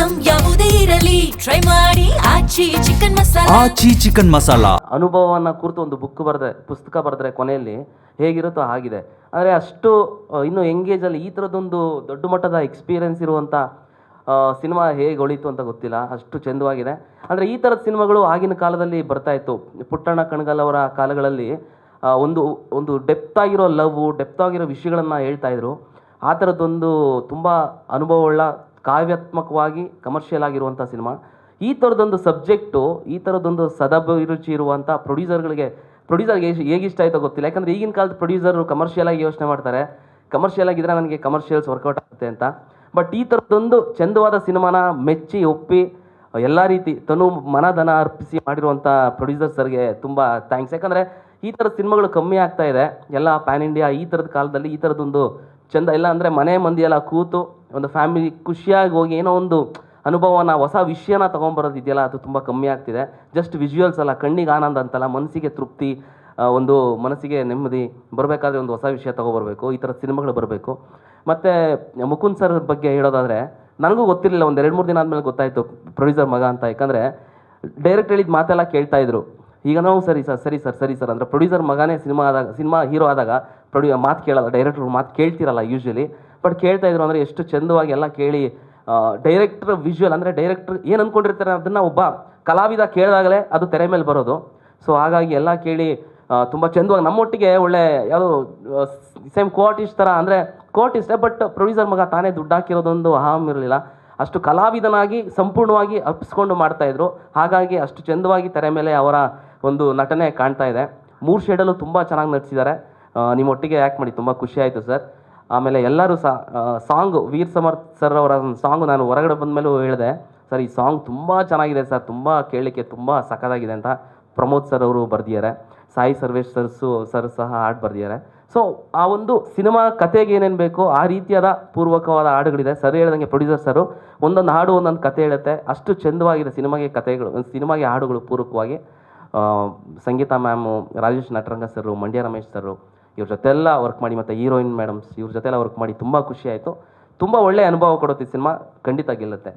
Item ಯಾವುದೇ ಇರಲಿ try ಮಾಡಿ ಆಚಿ ಚಿಕನ್ ಮಸಾಲಾ. ಅನುಭವವನ್ನು ಕುರಿತು ಒಂದು ಪುಸ್ತಕ ಬರೆದ್ರೆ ಕೊನೆಯಲ್ಲಿ ಹೇಗಿರುತ್ತೋ ಹಾಗಿದೆ. ಅಂದರೆ ಅಷ್ಟು ಇನ್ನು ಎಂಗೇಜಲ್ಲಿ ಈ ಥರದೊಂದು ದೊಡ್ಡ ಮಟ್ಟದ ಎಕ್ಸ್ಪೀರಿಯೆನ್ಸ್ ಇರುವಂಥ ಸಿನಿಮಾ ಹೇಗೆ ಹೊಳಿತು ಅಂತ ಗೊತ್ತಿಲ್ಲ, ಅಷ್ಟು ಚೆಂದವಾಗಿದೆ. ಅಂದರೆ ಈ ಥರದ ಸಿನಿಮಾಗಳು ಆಗಿನ ಕಾಲದಲ್ಲಿ ಬರ್ತಾಯಿತ್ತು. ಪುಟ್ಟಣ್ಣ ಕಣಗಾಲ್ ಅವರ ಕಾಲಗಳಲ್ಲಿ ಒಂದು ಡೆಪ್ತ್ ಆಗಿರೋ ಡೆಪ್ತ್ ಆಗಿರೋ ವಿಷಯಗಳನ್ನು ಹೇಳ್ತಾಯಿದ್ರು. ಆ ಥರದ್ದೊಂದು ತುಂಬ ಅನುಭವವುಳ್ಳ ಕಾವ್ಯಾತ್ಮಕವಾಗಿ ಕಮರ್ಷಿಯಲ್ ಆಗಿರುವಂಥ ಸಿನಿಮಾ. ಈ ಥರದೊಂದು ಸಬ್ಜೆಕ್ಟು, ಈ ಥರದೊಂದು ಸದಭಿರುಚಿ ಇರುವಂಥ ಪ್ರೊಡ್ಯೂಸರ್ಗೆ ಹೇಗೆ ಇಷ್ಟ ಆಯಿತೋ ಗೊತ್ತಿಲ್ಲ. ಯಾಕಂದರೆ ಈಗಿನ ಕಾಲದ ಪ್ರೊಡ್ಯೂಸರು ಕಮರ್ಷಿಯಲ್ ಆಗಿ ಯೋಚನೆ ಮಾಡ್ತಾರೆ, ಕಮರ್ಷಿಯಲ್ ಆಗಿದ್ದರೆ ನನಗೆ ಕಮರ್ಷಿಯಲ್ಸ್ ವರ್ಕೌಟ್ ಆಗುತ್ತೆ ಅಂತ. ಬಟ್ ಈ ಥರದ್ದೊಂದು ಚಂದವಾದ ಸಿನಿಮಾನ ಮೆಚ್ಚಿ ಒಪ್ಪಿ ಎಲ್ಲ ರೀತಿ ಮನಧನ ಅರ್ಪಿಸಿ ಮಾಡಿರುವಂಥ ಪ್ರೊಡ್ಯೂಸರ್ಸ್ಗೆ ತುಂಬ ಥ್ಯಾಂಕ್ಸ್. ಯಾಕಂದರೆ ಈ ಥರದ ಸಿನಿಮಾಗಳು ಕಮ್ಮಿ ಆಗ್ತಾ ಇದೆ ಎಲ್ಲ ಪ್ಯಾನ್ ಇಂಡಿಯಾ. ಈ ಥರದ ಕಾಲದಲ್ಲಿ ಈ ಥರದೊಂದು ಚೆಂದ ಇಲ್ಲ ಅಂದರೆ ಮನೆ ಮಂದಿ ಎಲ್ಲ ಕೂತು ಒಂದು ಫ್ಯಾಮಿಲಿ ಖುಷಿಯಾಗಿ ಹೋಗಿ ಏನೋ ಒಂದು ಅನುಭವನ, ಹೊಸ ವಿಷಯನ ತೊಗೊಂಬರೋದು ಇದೆಯಲ್ಲ, ಅದು ತುಂಬ ಕಮ್ಮಿ ಆಗ್ತಿದೆ. ಜಸ್ಟ್ ವಿಜುವಲ್ಸ್ ಅಲ್ಲ, ಕಣ್ಣಿಗೆ ಆನಂದ ಅಂತಲ್ಲ, ಮನಸ್ಸಿಗೆ ತೃಪ್ತಿ, ಒಂದು ಮನಸ್ಸಿಗೆ ನೆಮ್ಮದಿ ಬರಬೇಕಾದ್ರೆ ಒಂದು ಹೊಸ ವಿಷಯ ತೊಗೊಬರ್ಬೇಕು, ಈ ಥರದ ಸಿನಿಮಾಗಳು ಬರಬೇಕು. ಮತ್ತು ಮುಕುಂದ್ ಸರ್ ಬಗ್ಗೆ ಹೇಳೋದಾದರೆ, ನನಗೂ ಗೊತ್ತಿರಲಿಲ್ಲ, ಒಂದು 2-3 ದಿನ ಆದಮೇಲೆ ಗೊತ್ತಾಯಿತು ಪ್ರೊಡ್ಯೂಸರ್ ಮಗ ಅಂತ. ಯಾಕಂದರೆ ಡೈರೆಕ್ಟ್ ಹೇಳಿದ ಮಾತೆಲ್ಲ ಕೇಳ್ತಾಯಿದ್ರು. ಈಗ ನಾವು ಸರಿ ಸರ್ ಅಂದರೆ ಪ್ರೊಡ್ಯೂಸರ್ ಮಗನೇ ಸಿನಿಮಾ ಹೀರೋ ಆದಾಗ ಮಾತು ಕೇಳಲ್ಲ, ಡೈರೆಕ್ಟ್ರ್ ಮಾತು ಕೇಳ್ತಿರಲ್ಲ ಯೂಶ್ವಲಿ. ಬಟ್ ಕೇಳ್ತಾಯಿದ್ರು ಅಂದರೆ ಎಷ್ಟು ಚಂದವಾಗಿ ಎಲ್ಲ ಕೇಳಿ ಡೈರೆಕ್ಟ್ರ್ ವಿಜುವಲ್ ಅಂದರೆ ಡೈರೆಕ್ಟ್ರ್ ಏನು ಅಂದ್ಕೊಂಡಿರ್ತಾರೆ ಅದನ್ನು ಒಬ್ಬ ಕಲಾವಿದ ಕೇಳಿದಾಗಲೇ ಅದು ತೆರೆ ಮೇಲೆ ಬರೋದು. ಸೊ ಹಾಗಾಗಿ ಎಲ್ಲ ಕೇಳಿ ತುಂಬ ಚಂದವಾಗಿ ನಮ್ಮೊಟ್ಟಿಗೆ ಒಳ್ಳೆ ಯಾವುದೋ ಸೇಮ್ ಕೋರ್ಟಿಸ್ಟ್ ಥರ, ಅಂದರೆ ಕೋರ್ಟಿಸ್ಟೇ ಬಟ್ ಪ್ರೊಡ್ಯೂಸರ್ ಮಗ ತಾನೇ ದುಡ್ಡು ಹಾಕಿರೋದೊಂದು ಅಹಂ ಇರಲಿಲ್ಲ. ಅಷ್ಟು ಕಲಾವಿದನಾಗಿ ಸಂಪೂರ್ಣವಾಗಿ ಅರ್ಪಿಸ್ಕೊಂಡು ಮಾಡ್ತಾಯಿದ್ರು. ಹಾಗಾಗಿ ಅಷ್ಟು ಚಂದವಾಗಿ ತೆರೆ ಮೇಲೆ ಅವರ ಒಂದು ನಟನೆ ಕಾಣ್ತಾ ಇದೆ. 3 ಶೇಡಲ್ಲೂ ತುಂಬ ಚೆನ್ನಾಗಿ ನಟಿಸಿದ್ದಾರೆ. ನಿಮ್ಮೊಟ್ಟಿಗೆ ಆ್ಯಕ್ಟ್ ಮಾಡಿ ತುಂಬ ಖುಷಿ ಆಯಿತು ಸರ್. ಆಮೇಲೆ ಎಲ್ಲರೂ ಸಾಂಗು ವೀರ್ ಸಮರ್ಥ್ ಸರ್ ಅವರ ಸಾಂಗು ನಾನು ಹೊರಗಡೆ ಬಂದ ಮೇಲೂ ಹೇಳಿದೆ, ಸರ್ ಈ ಸಾಂಗ್ ತುಂಬ ಚೆನ್ನಾಗಿದೆ ಸರ್, ತುಂಬ ಕೇಳಲಿಕ್ಕೆ ತುಂಬ ಸಖತ್ತಾಗಿದೆ ಅಂತ. ಪ್ರಮೋದ್ ಸರ್ ಅವರು ಬರೆದಿದ್ದಾರೆ, ಸಾಯಿ ಸರ್ವೇಶ್ ಸರ್ ಸಹ ಹಾಡು ಬರೆದಿದ್ದಾರೆ. ಸೊ ಆ ಒಂದು ಸಿನಿಮಾ ಕತೆಗೆ ಏನೇನು ಬೇಕೋ ಆ ರೀತಿಯಾದ ಪೂರ್ವಕವಾದ ಹಾಡುಗಳಿದೆ. ಸರ್ ಹೇಳ್ದಂಗೆ ಪ್ರೊಡ್ಯೂಸರ್ ಸರು ಒಂದೊಂದು ಹಾಡು ಒಂದೊಂದು ಕತೆ ಹೇಳುತ್ತೆ. ಅಷ್ಟು ಚಂದವಾಗಿದೆ ಸಿನಿಮಾಗೆ ಹಾಡುಗಳು ಪೂರ್ವಕವಾಗಿ. ಸಂಗೀತ ಮ್ಯಾಮು, ರಾಜೇಶ್ ನಟರಂಗ ಸರು, ಮಂಡ್ಯ ರಮೇಶ್ ಸರು, ಇವ್ರ ಜೊತೆ ಎಲ್ಲ ವರ್ಕ್ ಮಾಡಿ, ಮತ್ತು ಹೀರೋಯಿನ್ ಮೇಡಮ್ಸ್ ಇವ್ರ ಜೊತೆ ಎಲ್ಲ ವರ್ಕ್ ಮಾಡಿ ತುಂಬ ಖುಷಿ ಆಯಿತು. ತುಂಬ ಒಳ್ಳೆಯ ಅನುಭವ ಕೊಡುತ್ತೆ ಸಿನಿಮಾ, ಖಂಡಿತ ಗೆಲ್ಲುತ್ತೆ.